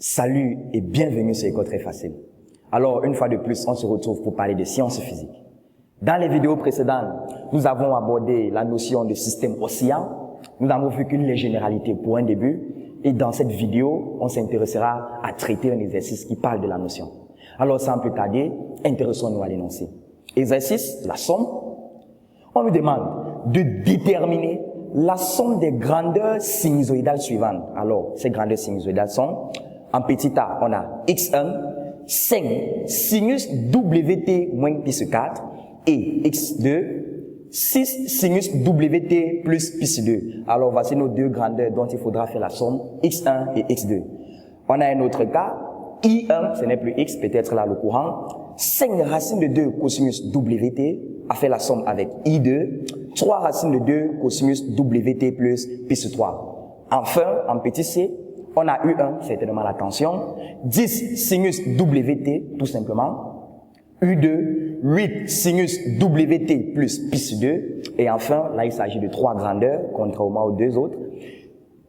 Salut et bienvenue sur École Très Facile. Alors, une fois de plus, on se retrouve pour parler de sciences physiques. Dans les vidéos précédentes, nous avons abordé la notion de système océan. Nous avons vu qu'une les généralités pour un début. Et dans cette vidéo, on s'intéressera à traiter un exercice qui parle de la notion. Alors, sans plus tarder, intéressons-nous à l'énoncé. Exercice, la somme. On nous demande de déterminer la somme des grandeurs sinusoïdales suivantes. Alors, ces grandeurs sinusoïdales sont, en petit a, on a x1, 5 sinus wt moins pi 4 et x2, 6 sinus wt plus pi 2. Alors, voici nos deux grandeurs dont il faudra faire la somme, x1 et x2. On a un autre cas, I1, ce n'est plus x, peut-être là le courant, 5 racines de 2 cosinus wt a fait la somme avec I2, 3 racines de 2 cosinus wt plus pi 3. Enfin, en petit c, on a U1, certainement la tension, 10 sinus wt, tout simplement, U2, 8 sinus wt plus pi 2, et enfin, là il s'agit de 3 grandeurs, contrairement aux deux autres,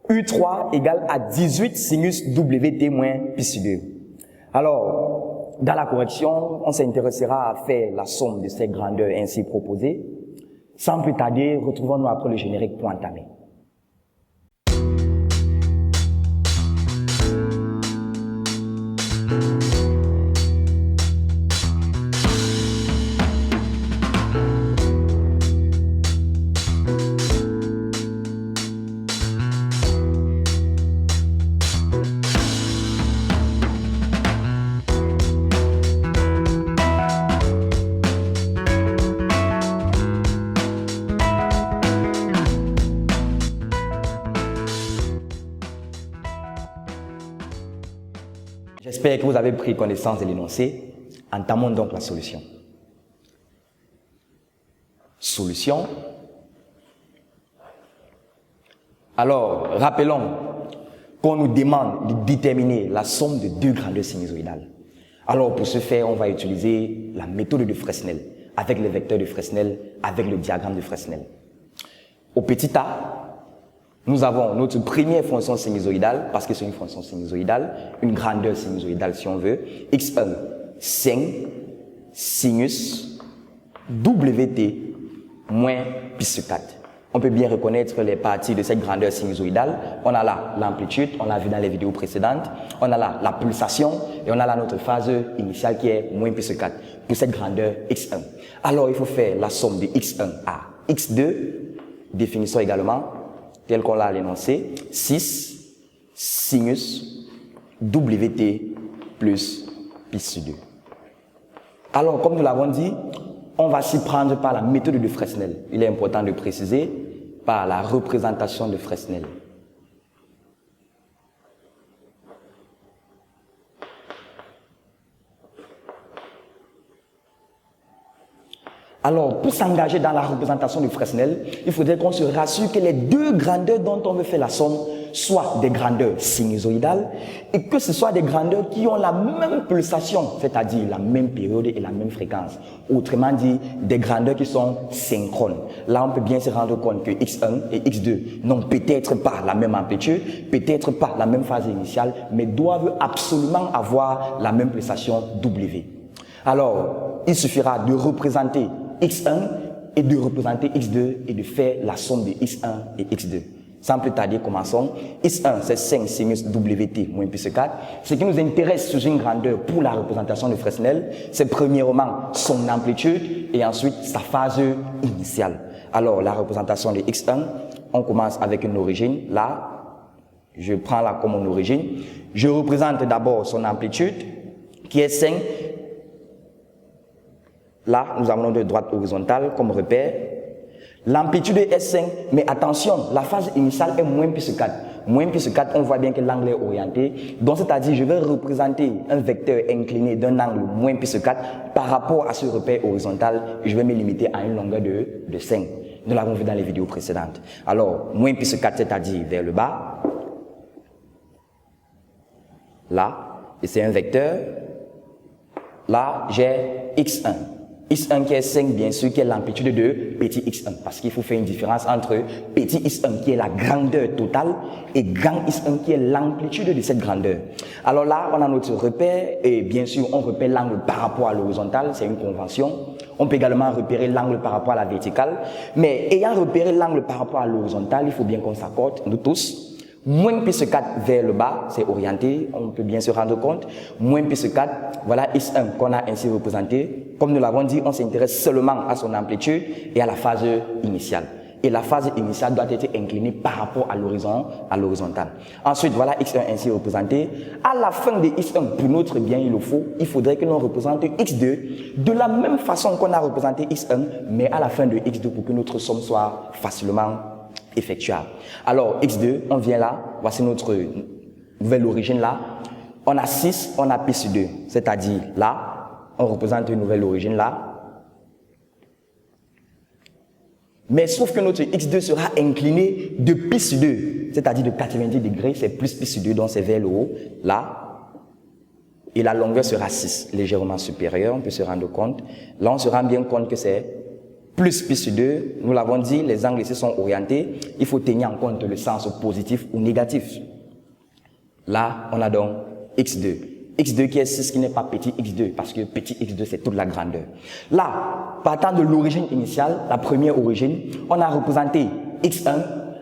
U3 égale à 18 sinus wt moins pi 2. Alors, dans la correction, on s'intéressera à faire la somme de ces grandeurs ainsi proposées. Sans plus tarder, retrouvons-nous après le générique pour entamer. J'espère que vous avez pris connaissance de l'énoncé. Entamons donc la solution. Solution. Alors, rappelons qu'on nous demande de déterminer la somme de deux grandeurs sinusoïdales. Alors, pour ce faire, on va utiliser la méthode de Fresnel, avec les vecteurs de Fresnel, avec le diagramme de Fresnel. Au petit a, nous avons notre première fonction sinusoïdale, parce que c'est une fonction sinusoïdale, une grandeur sinusoïdale si on veut, x1, 5 sinus wt moins pi 4. On peut bien reconnaître les parties de cette grandeur sinusoïdale. On a là l'amplitude, on l'a vu dans les vidéos précédentes. On a là la pulsation et on a là notre phase initiale qui est moins pi 4 pour cette grandeur x1. Alors il faut faire la somme de x1 à x2, définissons également tel qu'on l'a énoncé, 6 sinus wt plus pi 2. Alors, comme nous l'avons dit, on va s'y prendre par la méthode de Fresnel. Il est important de préciser par la représentation de Fresnel. Alors, pour s'engager dans la représentation de Fresnel, il faudrait qu'on se rassure que les deux grandeurs dont on veut faire la somme soient des grandeurs sinusoïdales et que ce soit des grandeurs qui ont la même pulsation, c'est-à-dire la même période et la même fréquence. Autrement dit, des grandeurs qui sont synchrones. Là, on peut bien se rendre compte que x1 et x2 n'ont peut-être pas la même amplitude, peut-être pas la même phase initiale, mais doivent absolument avoir la même pulsation W. Alors, il suffira de représenter x1 et de représenter x2 et de faire la somme de x1 et x2. Sans plus tarder, commençons. x1, c'est 5 sinus wt moins pi 4. Ce qui nous intéresse sur une grandeur pour la représentation de Fresnel, c'est premièrement son amplitude et ensuite sa phase initiale. Alors, la représentation de x1, on commence avec une origine. Là, je prends là comme une origine. Je représente d'abord son amplitude, qui est 5. Là, nous avons de droite horizontale comme repère. L'amplitude est 5, mais attention, la phase initiale est moins pi 4. Moins pi 4, on voit bien que l'angle est orienté. Donc, c'est-à-dire, je vais représenter un vecteur incliné d'un angle moins pi 4 par rapport à ce repère horizontal. Je vais me limiter à une longueur de 5. Nous l'avons vu dans les vidéos précédentes. Alors, moins pi 4, c'est-à-dire vers le bas. Là, et c'est un vecteur. Là, j'ai x1. x1 qui est 5, bien sûr, qui est l'amplitude de petit x1. Parce qu'il faut faire une différence entre petit x1 qui est la grandeur totale et grand x1 qui est l'amplitude de cette grandeur. Alors là, on a notre repère et bien sûr, on repère l'angle par rapport à l'horizontale, c'est une convention. On peut également repérer l'angle par rapport à la verticale. Mais ayant repéré l'angle par rapport à l'horizontale, il faut bien qu'on s'accorde, nous tous. Moins plus 4 vers le bas, c'est orienté, on peut bien se rendre compte. Moins plus 4, voilà x1 qu'on a ainsi représenté. Comme nous l'avons dit, on s'intéresse seulement à son amplitude et à la phase initiale. Et la phase initiale doit être inclinée par rapport à l'horizontale. Ensuite, voilà x1 ainsi représenté. À la fin de x1, pour notre bien il faudrait que l'on représente x2 de la même façon qu'on a représenté x1, mais à la fin de x2 pour que notre somme soit facilement effectuable. Alors, x2, on vient là, voici notre nouvelle origine là. On a 6, on a plus 2, c'est-à-dire là, on représente une nouvelle origine là. Mais sauf que notre x2 sera incliné de plus 2, c'est-à-dire de 90 degrés, c'est plus 2, donc c'est vers le haut, là. Et la longueur sera 6, légèrement supérieure, on peut se rendre compte. Là, on se rend bien compte que c'est plus 2, nous l'avons dit, les angles ici sont orientés, il faut tenir en compte le sens positif ou négatif. Là, on a donc x2. x2 qui est 6, qui n'est pas petit x2, parce que petit x2, c'est toute la grandeur. Là, partant de l'origine initiale, la première origine, on a représenté x1.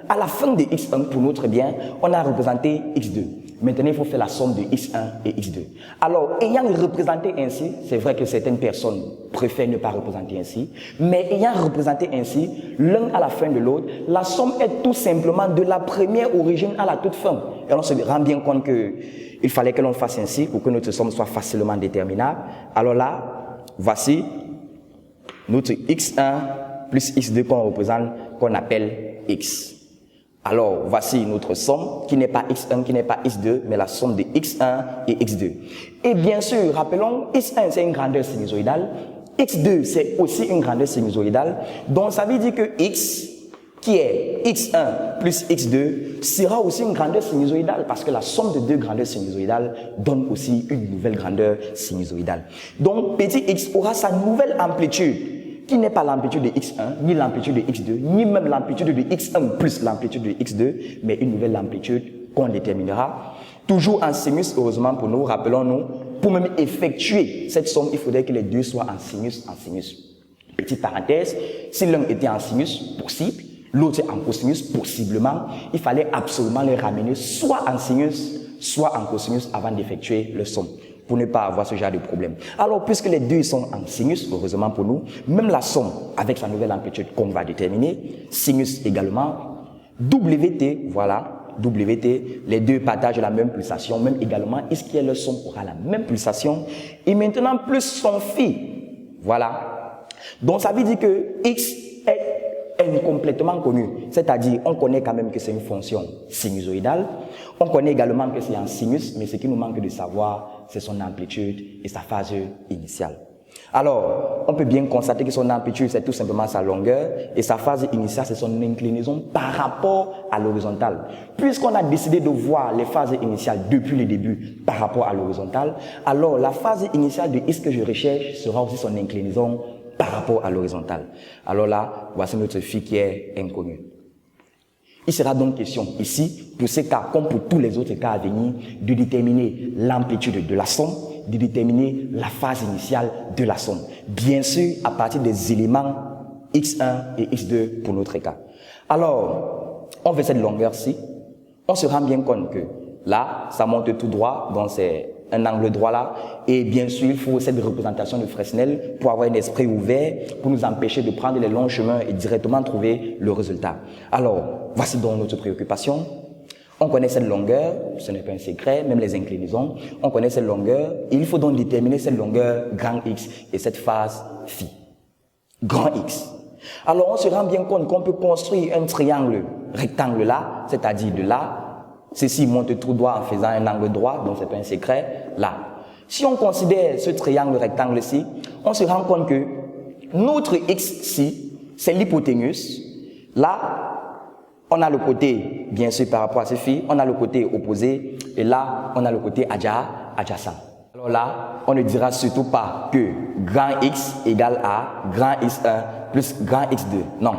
À la fin de x1, pour notre bien, on a représenté x2. Maintenant, il faut faire la somme de x1 et x2. Alors, ayant représenté ainsi, c'est vrai que certaines personnes préfèrent ne pas représenter ainsi, mais ayant représenté ainsi, l'un à la fin de l'autre, la somme est tout simplement de la première origine à la toute fin. Et on se rend bien compte qu'il fallait que l'on fasse ainsi pour que notre somme soit facilement déterminable. Alors là, voici notre x1 plus x2 qu'on représente, qu'on appelle x. Alors, voici notre somme, qui n'est pas x1, qui n'est pas x2, mais la somme de x1 et x2. Et bien sûr, rappelons, x1, c'est une grandeur sinusoïdale, x2, c'est aussi une grandeur sinusoïdale, donc ça veut dire que x, qui est x1 plus x2, sera aussi une grandeur sinusoïdale, parce que la somme de deux grandeurs sinusoïdales donne aussi une nouvelle grandeur sinusoïdale. Donc, petit x aura sa nouvelle amplitude, qui n'est pas l'amplitude de x1, ni l'amplitude de x2, ni même l'amplitude de x1 plus l'amplitude de x2, mais une nouvelle amplitude qu'on déterminera. Toujours en sinus, heureusement pour nous, rappelons-nous, pour même effectuer cette somme, il faudrait que les deux soient en sinus, Petite parenthèse, si l'un était en sinus, possible, l'autre en cosinus, possiblement, il fallait absolument les ramener soit en sinus, soit en cosinus avant d'effectuer le somme, pour ne pas avoir ce genre de problème. Alors, puisque les deux sont en sinus, heureusement pour nous, même la somme avec sa nouvelle amplitude qu'on va déterminer, sinus également, WT, voilà, WT, les deux partagent la même pulsation, même également, est-ce que leur somme aura la même pulsation, et maintenant plus son phi, voilà. Donc, ça veut dire que X est incomplètement connu, c'est-à-dire, on connaît quand même que c'est une fonction sinusoïdale, on connaît également que c'est en sinus, mais ce qui nous manque de savoir, c'est son amplitude et sa phase initiale. Alors, on peut bien constater que son amplitude, c'est tout simplement sa longueur, et sa phase initiale, c'est son inclinaison par rapport à l'horizontale. Puisqu'on a décidé de voir les phases initiales depuis le début par rapport à l'horizontale, alors la phase initiale de X que je recherche sera aussi son inclinaison par rapport à l'horizontale. Alors là, voici notre phi qui est inconnue. Il sera donc question ici, pour ces cas, comme pour tous les autres cas à venir, de déterminer l'amplitude de la somme, de déterminer la phase initiale de la somme. Bien sûr, à partir des éléments x1 et x2 pour notre cas. Alors, on fait cette longueur-ci. On se rend bien compte que là, ça monte tout droit, donc c'est un angle droit là. Et bien sûr, il faut cette représentation de Fresnel pour avoir un esprit ouvert, pour nous empêcher de prendre les longs chemins et directement trouver le résultat. Alors, voici donc notre préoccupation. On connaît cette longueur, ce n'est pas un secret, même les inclinaisons. On connaît cette longueur, et il faut donc déterminer cette longueur grand X et cette phase phi. Grand X. Alors, on se rend bien compte qu'on peut construire un triangle rectangle là, c'est-à-dire de là, ceci monte tout droit en faisant un angle droit, donc c'est pas un secret, là. Si on considère ce triangle rectangle-ci, on se rend compte que notre X-ci, c'est l'hypoténuse. Là, on a le côté, bien sûr, par rapport à ce phi, on a le côté opposé, et là, on a le côté adjacent. Alors là, on ne dira surtout pas que grand X égale à grand X1 plus grand X2. Non.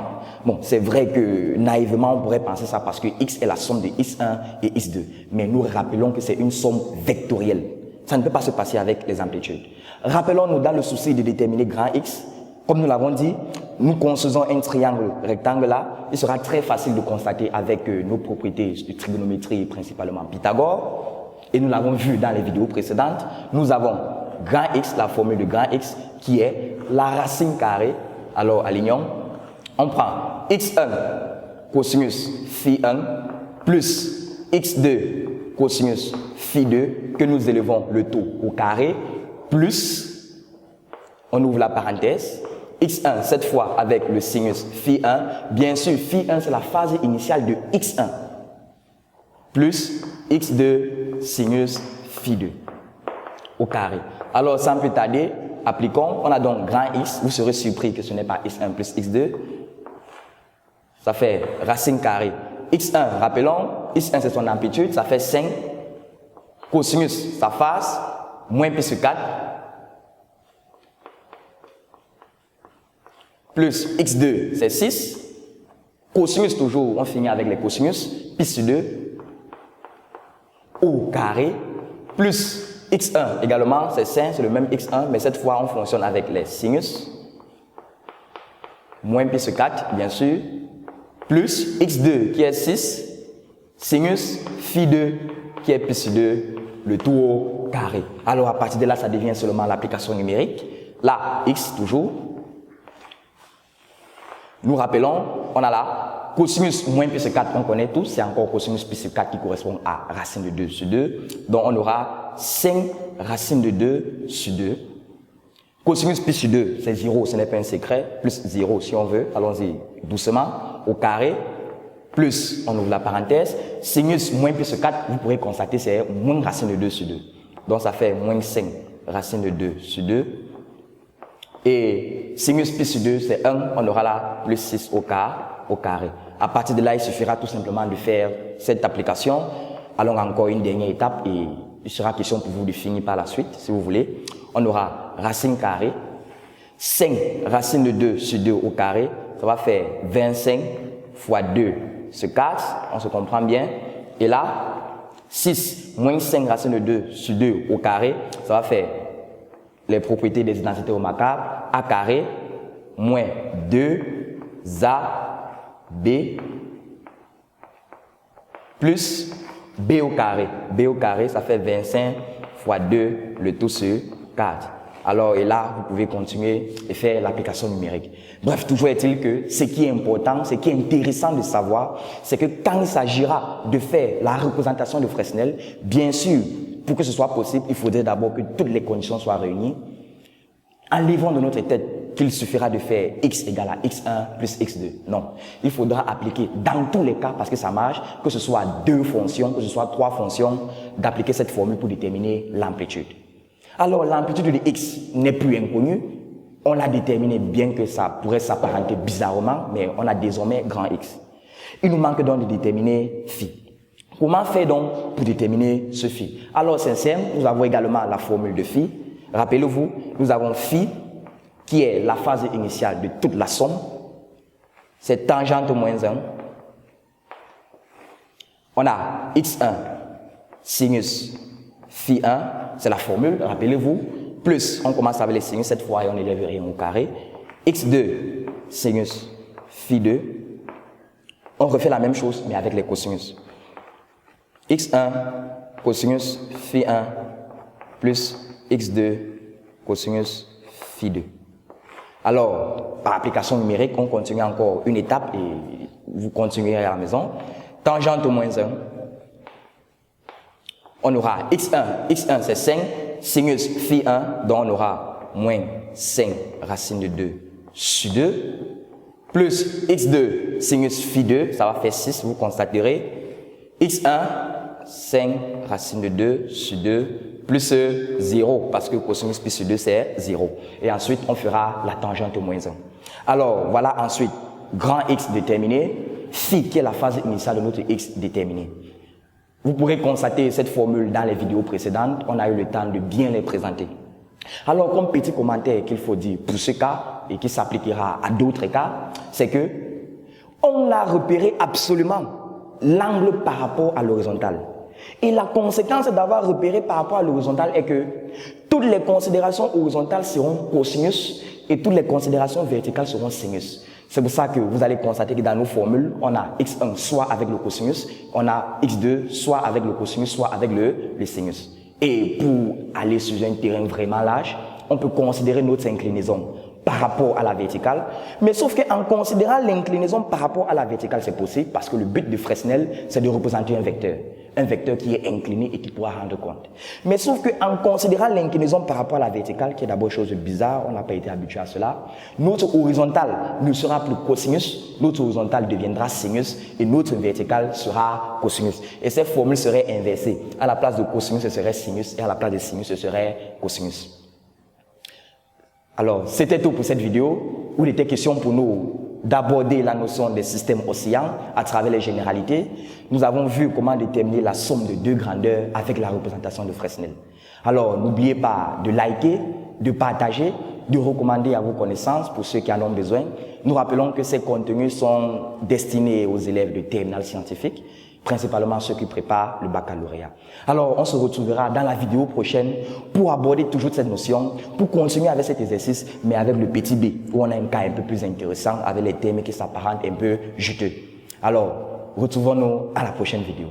Bon, c'est vrai que naïvement, on pourrait penser ça parce que X est la somme de X1 et X2. Mais nous rappelons que c'est une somme vectorielle. Ça ne peut pas se passer avec les amplitudes. Rappelons-nous dans le souci de déterminer grand X, comme nous l'avons dit, nous construisons un triangle rectangle là. Il sera très facile de constater avec nos propriétés de trigonométrie, principalement Pythagore. Et nous l'avons vu dans les vidéos précédentes. Nous avons grand X, la formule de grand X, qui est la racine carrée. Alors, alignons. On prend x1 cosinus phi1 plus x2 cosinus phi2, que nous élevons le tout au carré, plus, on ouvre la parenthèse, x1 cette fois avec le sinus phi1. Bien sûr, phi1 c'est la phase initiale de x1, plus x2 sinus phi2 au carré. Alors, sans plus tarder, appliquons. On a donc grand X. Vous serez surpris que ce n'est pas x1 plus x2. Ça fait racine carrée. x1, rappelons, x1 c'est son amplitude, ça fait 5. Cosinus, sa face, moins pi sur 4. Plus x2, c'est 6. Cosinus toujours, on finit avec les cosinus. Pi sur 2. Au carré. Plus x1 également, c'est 5, c'est le même x1, mais cette fois on fonctionne avec les sinus. Moins pi sur 4, bien sûr. Plus x2 qui est 6, sinus phi2 qui est pi sur 2, le tout au carré. Alors à partir de là, ça devient seulement l'application numérique. Là, x toujours. Nous rappelons, on a là cosinus moins pi sur 4, on connaît tous, c'est encore cosinus pi sur 4 qui correspond à racine de 2 sur 2. Donc on aura 5 racines de 2 sur 2. Cosinus pi sur 2, c'est 0, ce n'est pas un secret, plus 0 si on veut, allons-y doucement, au carré, plus, on ouvre la parenthèse, sinus moins pi sur 4, vous pourrez constater c'est moins racine de 2 sur 2. Donc ça fait moins 5 racine de 2 sur 2. Et sinus pi sur 2, c'est 1, on aura là plus 6 au carré. À partir de là, il suffira tout simplement de faire cette application. Allons encore une dernière étape et il sera question pour vous de finir par la suite, si vous voulez. On aura racine carrée, 5 racine de 2 sur 2 au carré, ça va faire 25 fois 2 sur 4, on se comprend bien. Et là, 6 moins 5 racine de 2 sur 2 au carré, ça va faire les propriétés des identités au macabre, a carré moins 2 a b plus b au carré. B au carré, ça fait 25 fois 2, le tout sur 4. Alors, et là, vous pouvez continuer et faire l'application numérique. Bref, toujours est-il que ce qui est important, ce qui est intéressant de savoir, c'est que quand il s'agira de faire la représentation de Fresnel, bien sûr, pour que ce soit possible, il faudrait d'abord que toutes les conditions soient réunies. Enlevons de notre tête qu'il suffira de faire x égale à x1 plus x2. Non, il faudra appliquer dans tous les cas, parce que ça marche, que ce soit 2 fonctions, que ce soit 3 fonctions, d'appliquer cette formule pour déterminer l'amplitude. Alors, l'amplitude de x n'est plus inconnue. On l'a déterminé bien que ça pourrait s'apparenter bizarrement, mais on a désormais grand X. Il nous manque donc de déterminer phi. Comment faire donc pour déterminer ce phi? Alors, c'est simple, nous avons également la formule de phi. Rappelez-vous, nous avons phi, qui est la phase initiale de toute la somme. C'est tangente moins 1. On a x1 sinus phi 1, c'est la formule, rappelez-vous, plus, on commence avec les sinus cette fois et on élève rien au carré, x2 sinus phi 2, on refait la même chose mais avec les cosinus. x1 cosinus phi 1 plus x2 cosinus phi 2. Alors, par application numérique, on continue encore une étape et vous continuerez à la maison. Tangente moins 1. On aura x1 c'est 5, sinus phi 1, donc on aura moins 5 racine de 2 sur 2, plus x2 sinus phi 2, ça va faire 6, vous constaterez, x1, 5 racine de 2 sur 2, plus 0, parce que cosinus pi sur 2 c'est 0. Et ensuite, on fera la tangente moins 1. Alors, voilà ensuite, grand X déterminé, phi qui est la phase initiale de notre X déterminé. Vous pourrez constater cette formule dans les vidéos précédentes. On a eu le temps de bien les présenter. Alors, comme petit commentaire qu'il faut dire pour ce cas et qui s'appliquera à d'autres cas, c'est que on a repéré absolument l'angle par rapport à l'horizontale. Et la conséquence d'avoir repéré par rapport à l'horizontale est que toutes les considérations horizontales seront cosinus et toutes les considérations verticales seront sinus. C'est pour ça que vous allez constater que dans nos formules, on a x1 soit avec le cosinus, on a x2 soit avec le cosinus, soit avec le sinus. Et pour aller sur un terrain vraiment large, on peut considérer notre inclinaison par rapport à la verticale. Mais sauf qu'en considérant l'inclinaison par rapport à la verticale, c'est possible parce que le but de Fresnel, c'est de représenter un vecteur. Un vecteur qui est incliné et qui pourra rendre compte. Mais sauf qu'en considérant l'inclinaison par rapport à la verticale, qui est d'abord chose bizarre, on n'a pas été habitué à cela, notre horizontale ne sera plus cosinus, notre horizontale deviendra sinus et notre verticale sera cosinus. Et cette formule serait inversée. À la place de cosinus, ce serait sinus et à la place de sinus, ce serait cosinus. Alors, c'était tout pour cette vidéo où il était question pour nous d'aborder la notion des systèmes oscillants à travers les généralités. Nous avons vu comment déterminer la somme de deux grandeurs avec la représentation de Fresnel. Alors, n'oubliez pas de liker, de partager, de recommander à vos connaissances pour ceux qui en ont besoin. Nous rappelons que ces contenus sont destinés aux élèves de terminale scientifique, principalement ceux qui préparent le baccalauréat. Alors, on se retrouvera dans la vidéo prochaine pour aborder toujours cette notion, pour continuer avec cet exercice, mais avec le petit b, où on a un cas un peu plus intéressant, avec les thèmes qui s'apparentent un peu juteux. Alors, retrouvons-nous à la prochaine vidéo.